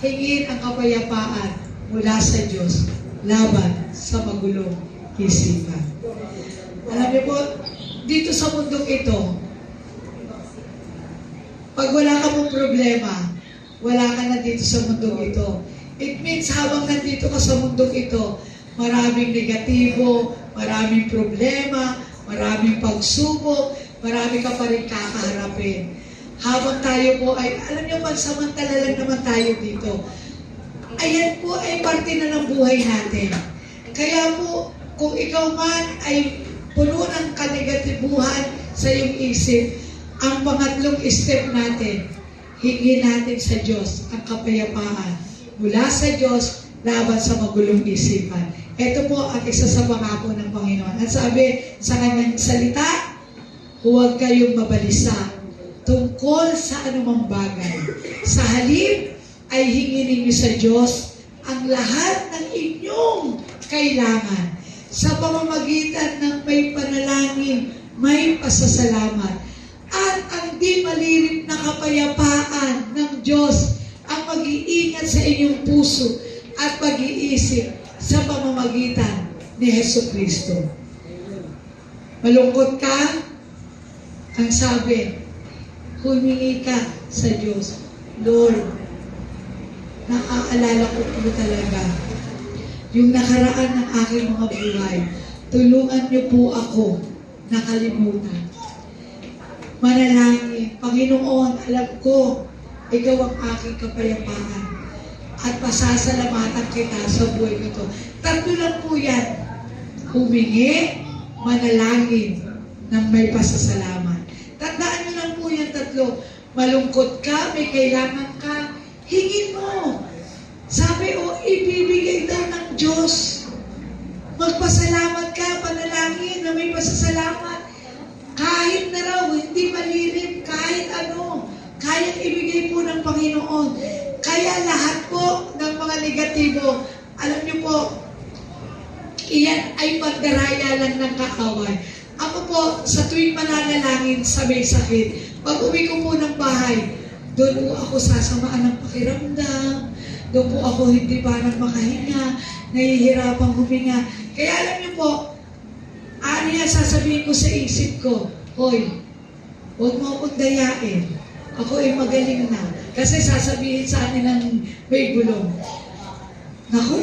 Hingin ang kapayapaan mula sa Diyos laban sa magulong isipan. Alam niyo po, dito sa mundong ito, pag wala ka mong problema, wala ka na dito sa mundong ito. It means habang nandito ka sa mundong ito, maraming negatibo, maraming problema, maraming pagsubok, marami ka pa rin kakaharapin. Habang tayo po ay, alam niyo, pansamantala lang naman tayo dito. Ayan po ay parte na ng buhay natin. Kaya po, kung ikaw man ay puno ng kanegatibuhan sa iyong isip, ang pangatlong step natin, hingin natin sa Diyos ang kapayapaan mula sa Diyos laban sa magulong isipan. Ito po ang isa sa pangako ng Panginoon. At sabi sa kanyang salita, huwag kayong mabalisa tungkol sa anumang bagay. Sa halip ay hingin ninyo sa Diyos ang lahat ng inyong kailangan. Sa pamamagitan ng may panalangin, may pasasalamat. At ang di malirip na kapayapaan ng Diyos ang mag-iingat sa inyong puso at pag-iisip sa pamamagitan ni Jesucristo. Malungkot ka? Ang sabi, humingi ka sa Diyos. Lord, naaalala ko po talaga yung nakaraan ng aking mga buhay. Tulungan niyo po ako nakalimutan. Manalangin, Panginoon, alam ko, ikaw ang aking kapayapaan. At pasasalamatan kita sa buhay ko ito. Tatlo lang po yan. Humingi, manalangin, ng may pasasalamat. Tandaan niyo lang po yan tatlo. Malungkot ka, may kailangan ka, hingin mo. Sabi, ibibigay daw ng Diyos. Magpasalamat ka, panalangin na may pasasalamat. Kahit na raw, hindi malilip, kahit ano, kayang ibigay po ng Panginoon. Kaya lahat po ng mga negatibo, alam niyo po, iyan ay pagdaraya lang ng kaaway. Ako po, sa tuwing mananalangin sa may sakit, pag uwi ko po ng bahay, doon po ako sasamaan ng pakiramdam, doon po ako hindi parang makahinga, nahihirapang huminga. Kaya alam niyo po, ano yan sasabihin ko sa isip ko, hoy, huwag mo akong dayain. Ako ay magaling na. Kasi sasabihin sa akin ng may gulong, naku,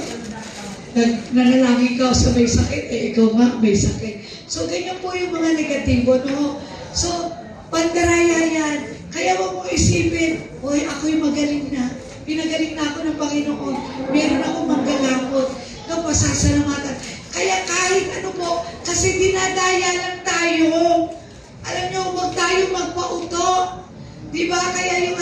nanalangin ka sa may sakit, ikaw nga may sakit. So, ganyan po yung mga negatibo, no? So, pandaraya yan. Kaya wag mo isipin, hoy, ako'y magaling na. Pinagaling na ako ng Panginoon. Meron ako manggagamot. No, pasasalamatan. Kaya kahit ano po, kasi dinadaya lang tayo tayo. Alam nyo, huwag tayo magpauto. Di ba? Kaya yung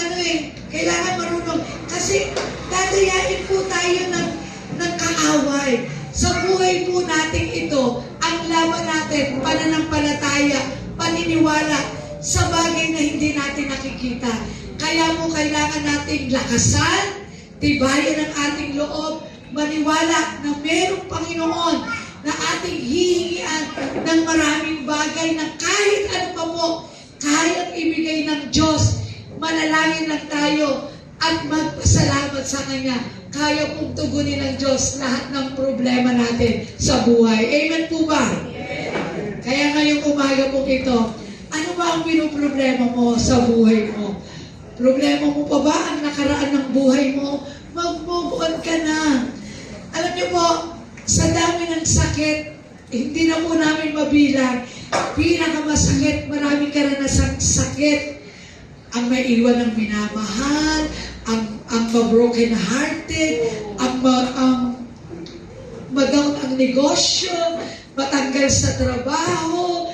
kailangan marunong. Kasi dadayain po tayo ng kaaway. Sa buhay po natin ito, ang laban natin, pananampalataya, paniniwala sa bagay na hindi natin nakikita. Kaya po kailangan nating lakasan, tibayan ang ating loob, maniwala na mayroong Panginoon na ating hihingian ng maraming bagay na kahit ano pa po, kayang ibigay ng Diyos. Manalangin lang tayo at magpasalamat sa Kanya. Kaya pong tugunin ng Diyos lahat ng problema natin sa buhay. Amen po ba? Kaya ngayong umaga po ito, ano ba ang pinoproblema mo sa buhay mo? Problema mo pa ba ang nakaraan ng buhay mo? Mag-move on ka na. Alam niyo po, sa dami ng sakit, hindi na po namin mabilang. Pinakamasakit, maraming karanasang sakit. Ang maiwan ng minamahal, ang ma-broken hearted, ang ma-down ang negosyo, matanggal sa trabaho,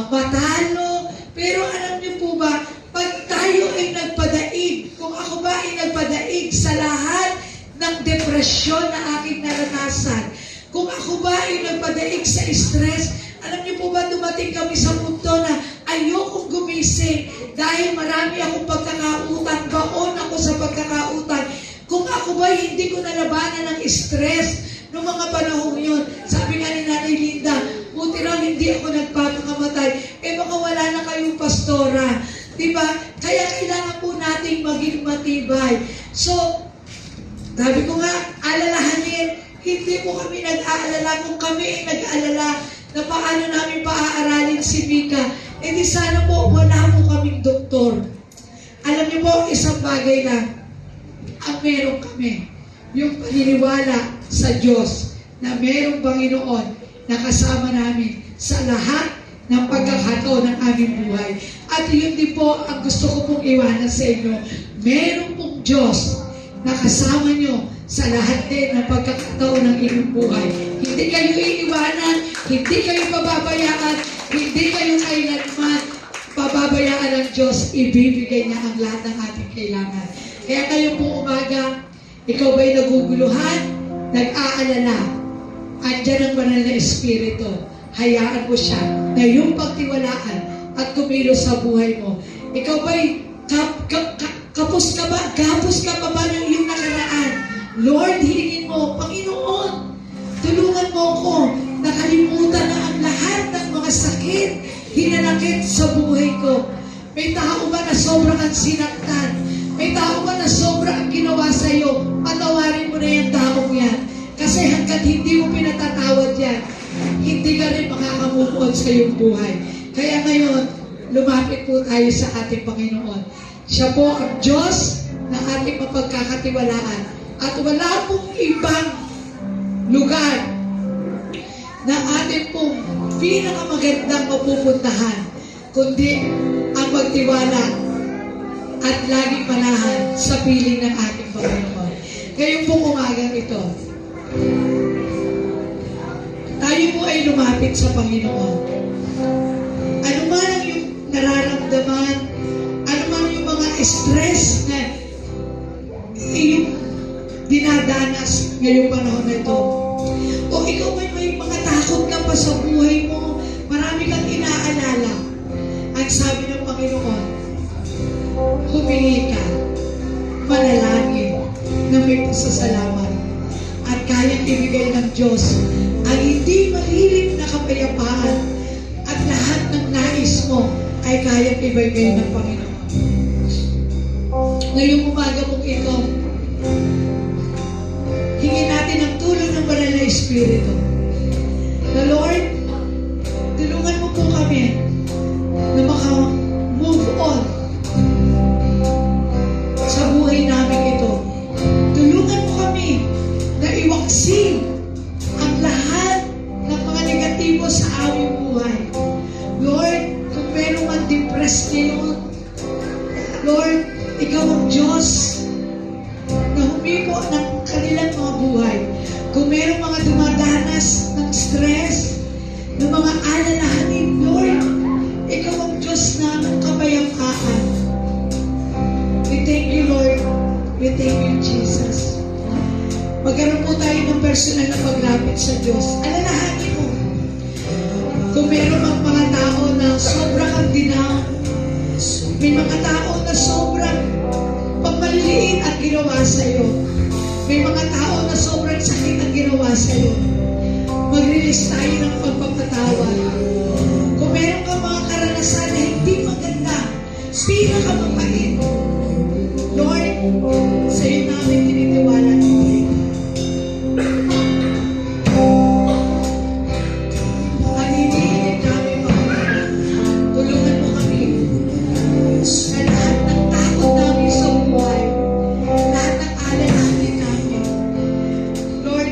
matalo. Pero alam niyo po ba, pag tayo ay nagpadaig, kung ako ba ay nagpadaig sa lahat ng depresyon na aking naranasan, kung ako ba ay nagpadaig sa stress, alam niyo po ba dumating kami sa punto na ayokong gumising dahil marami akong pagkakautang, baon ako sa pagkakautang. Kung ako ba hindi ko nalabanan ng stress noong mga panahon yun, sabi nga ni Nanay Linda, buti raw hindi ako nagpapakamatay, baka wala na kayong pastora. Diba? Kaya kailangan po nating maging matibay. So, sabi ko nga, alalahanin, hindi po kami nag-aalala. Kung kami ay nag-aalala na paano namin paaaralin si Mika, di sana po wala po kaming doktor. Alam niyo po, isang bagay lang ang meron kami. Yung paniniwala sa Diyos na merong Panginoon na kasama namin sa lahat ng pagkakataon ng aming buhay. At yun din po ang gusto ko pong iwanan sa inyo. Meron pong Diyos na kasama nyo sa lahat din ng pagkakataon ng inyong buhay. Hindi kayo iiwanan, hindi kayo pababayaan, hindi kayo kailanman pababayaan ng Diyos. Ibibigay niya ang lahat ng ating kailangan. Kaya kayo pong umaga, ikaw ba'y naguguluhan, nag-aalala, andyan ang banal na Espiritu. Hayaan mo siya na yung pagtiwalaan at kumilos sa buhay mo. Ikaw ba'y kapos ka ba? Gapos ka pa ba ng iyong nakaraan? Lord, hilingin mo, Panginoon, tulungan mo ako. Nakalimutan na ang lahat ng mga sakit, hinanakit sa buhay ko. May tao ba na sobrang ang sinaktan? May tao ba na sobrang ang ginawa sa iyo? Patawarin mo na yung taong yan. Kasi hanggat hindi mo pinatatawad yan, hindi ka rin makakamove on sa iyong buhay. Kaya ngayon, lumapit po tayo sa ating Panginoon. Siya po ang Diyos na ating mapagkakatiwalaan. At wala pong ibang lugar na ating pong pinakamagandang mapupuntahan, kundi ang magtiwala at laging manahan sa piling ng ating Panginoon. Ngayong pong umagang ito, tayo po ay lumapit sa Panginoon. Ano man ang yung nararamdaman, ano man yung mga stress na yung dinadanas ngayong panahon na ito. O ikaw may mga takot ka pa sa buhay mo, marami kang inaalala. At sabi ng Panginoon, humingi ka, manalangin na may pasasalamat. At kayang ibigay ng Diyos ang hindi malilim na kapayapaan at lahat ng nais mo ay kayang ibigay ng Panginoon. Ngayong umaga pong ito, hingin natin ang tulong ng banal na Espiritu. Na Lord, tulungan mo po kami na maka-move on sa buhay namin ito. Tulungan mo kami na iwaksin ang lahat ng mga negatibo sa aming buhay. Lord, kung meron man depressed ngayon, Lord, ikaw ang Diyos na humipo ng kanilang mga buhay. Kung meron mga dumadanas ng stress, ng mga alalahanin, Lord, magkaroon po tayo ng personal na paglapit sa Diyos. Alalahanin mo, kung meron mga tao na sobrang ang dinaw, may mga tao na sobrang pagmaliliit ang ginawa sa'yo, may mga tao na sobrang sakit ang ginawa sa'yo, mag-release tayo ng pagpapatawad. Kung meron ka mga karanasan na hindi maganda, pinakamapait, Lord, sa'yo namin tinitiwala natin. Pag-ibigin namin Panginoon, tulungan mo kami sa lahat ng takot namin sa buhay, lahat ng alalahanin namin. Lord,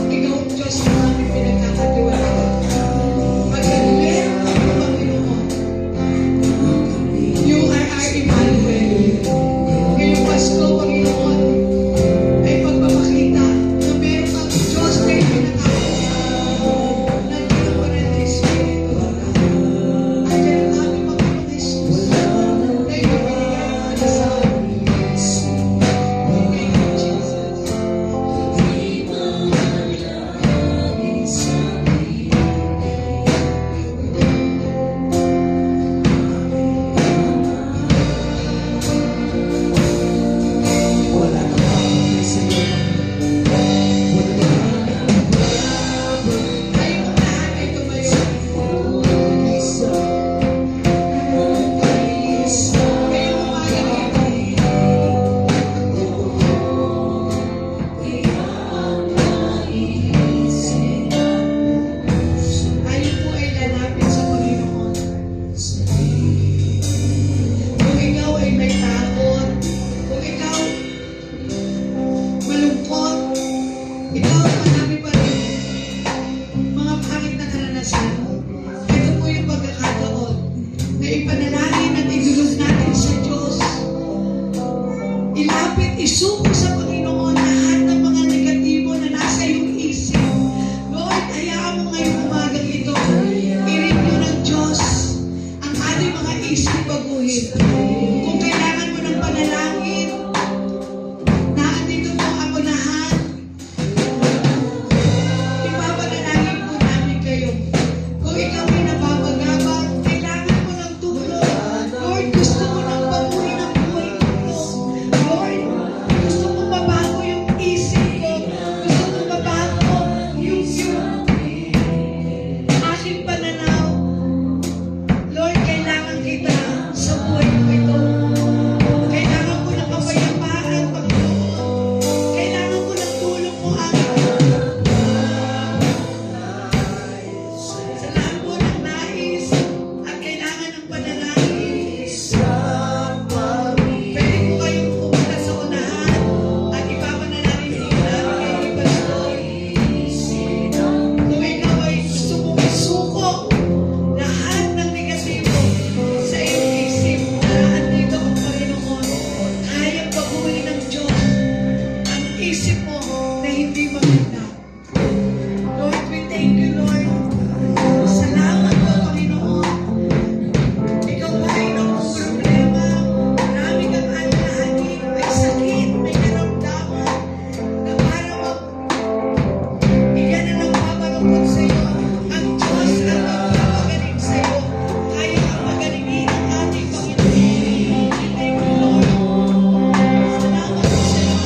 Ikaw ang Diyos na namin pinagkakatiwalaan. Pagkat meron kami Panginoon, You are our Emmanuel. Ngayong Pasko, Panginoon, ay pagpapakita na meron kang Diyos na ipinakakita ng ginawaran ng Espiritu. Andiyan ang aming Panginoon Jesus na ibibigay ang alasal. Thank you, Jesus. Tayo ang lahat ay tumayo. Ngayong umaga ito, tayo po ay lalapit sa Panginoon. Kung ikaw ay may takot, kung ikaw malungkot, ikaw ay marami pa rin mga pangit na karanasan, ito po yung pagkakataon na ipanalangin at idulog natin sa Diyos. Ilapit, isuko sa Panginoon lahat ng mga negatibo na nasa iyong isip. Lord, hayaan mo ngayong umagang ito, i-renew ng Diyos ang ating mga isip baguhin. Kung kailangan mo ng panalangin, naandito po ang unahan. Ipapanalangin po namin kayo. Kung ikaw ay napapagabang, kailangan mo ng tulong. Lord, gusto mo nang baguhin ang buhay ko. Lord, gusto mo mabago yung isip ko. Gusto mo mabago yung aking pananaw. Lord, kailangan kita sa buhay ko ito. Kailangan ko ng kapayapaan, Panginoon. Kailangan ko ng tulong mo, aking sa lahat po ng nais at kailangan ng panalangin. Pwede po kayong pumunta sa unahan at ipapanalangin po namin kay Pastor. Kung ikaw ay gusto mong isuko lahat ng negatibo sa iyong isip, naandito ang Panginoon. Kayang baguhin ng Diyos ang isip mo na hindi maganda. Lord, we thank you, Lord. Salamat po, Panginoon. Ikaw ba ay problema? Marami kang alalahanin, may sakit, may naramdaman na parang iyan na nagpaparungkot sa iyo. Ang Diyos ang magpapagaling sa iyo. Kaya ang pagalingin ang ating Panginoon. Thank you, Lord. Salamat po sa iyo.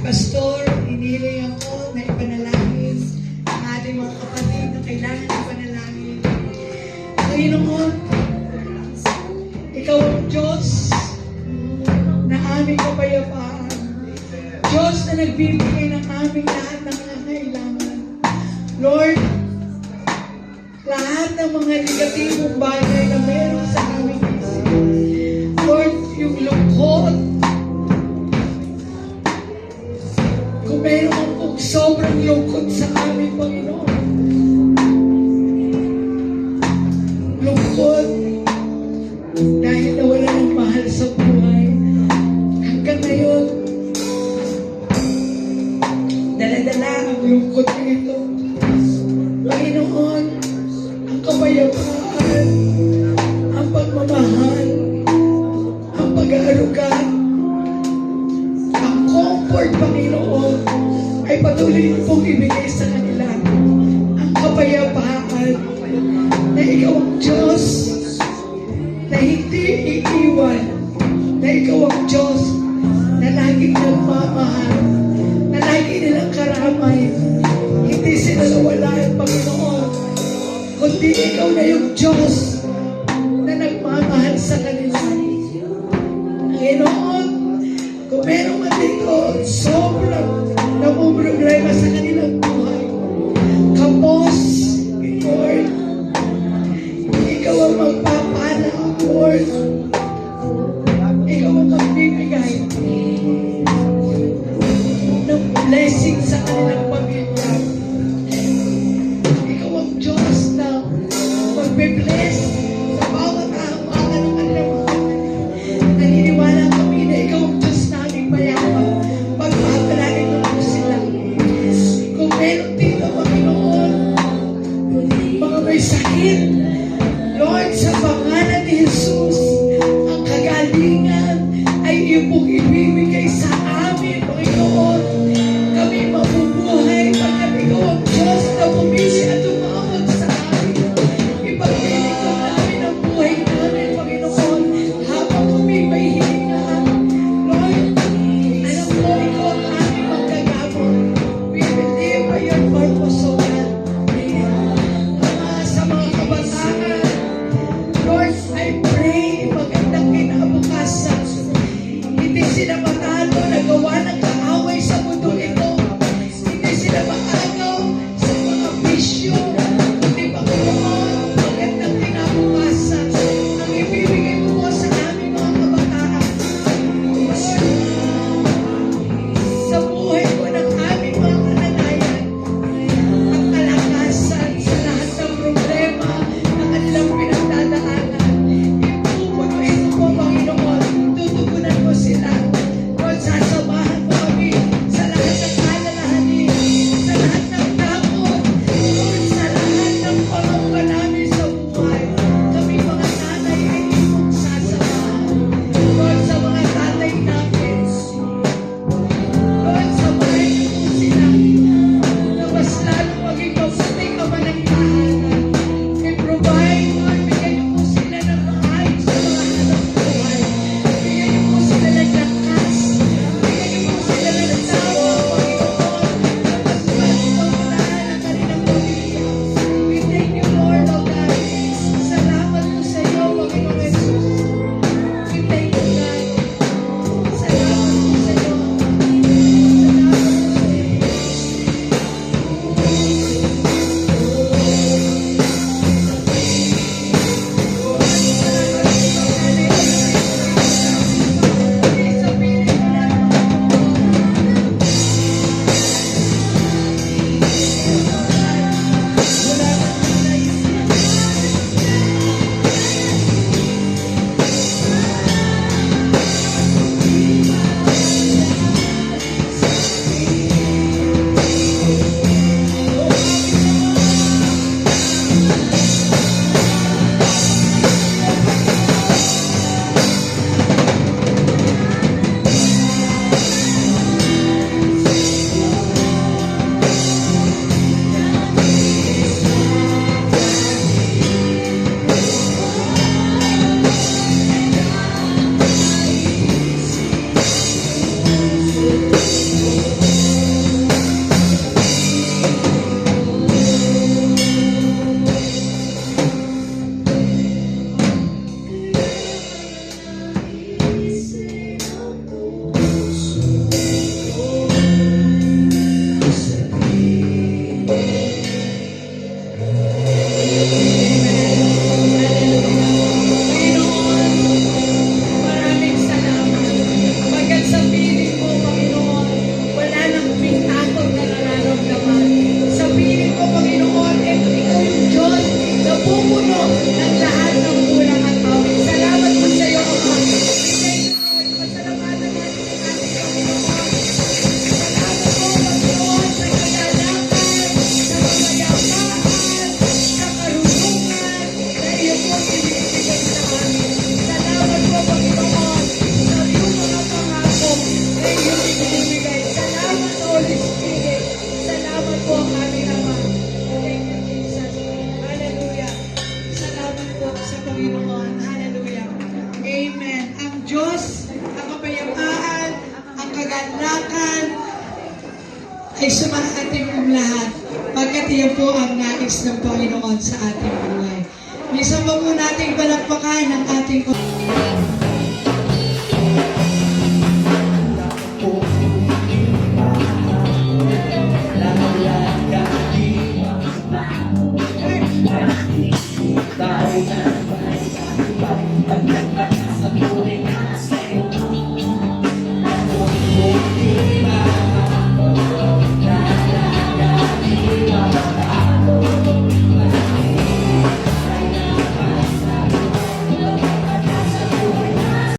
pastor, iniling ako na ipanalangin ang ating mga kapatid na kailangan ipanalangin. Panginoon, Ikaw ang Diyos na aming kapayapaan. Diyos na nagbibigay ng aming lahat ng kailangan. Lord, lahat ng mga negatibong bagay na meron sa aming isip. Lord, yung lungkot, kung meron akong sobrang lungkot sa aming Panginoon, lungkot dahil nawala ng mahal sa buhay. Hanggang ngayon, dala-dala ang lungkot na ito. Panginoon, ang kapayapaan, ang pagmamahal, ang pag-aaruga, ang comfort, Panginoon, ay patuloy pong ibigay sa kanila. Ang kapayapaan na Ikaw ang Diyos na hindi iiwan, na Ikaw ang Diyos na laging nagmamahal, na lagi nilang karamay. Hindi sila nawalan, Panginoon, kundi Ikaw na yung Diyos na nagmamahal sa kanila. Panginoon, kung meron man dito sobrang namumroblema sa kanilang buhay, kapos, Lord, Ikaw ang magpapala, Lord. Ikaw ang magbibigay ng blessing sa kanilang pamilya. Ikaw ang Diyos na magbe-bless sa bawat kahamangan ng kanilang buhay. Naniniwala kami na Ikaw ang Diyos na aming mayaman. Pagpapalain mo sila. Kung meron ay sumaating ang lahat pagkat iyan po ang nais ng Panginoon sa ating buhay. Minsan ba po nating palakpakan ang ating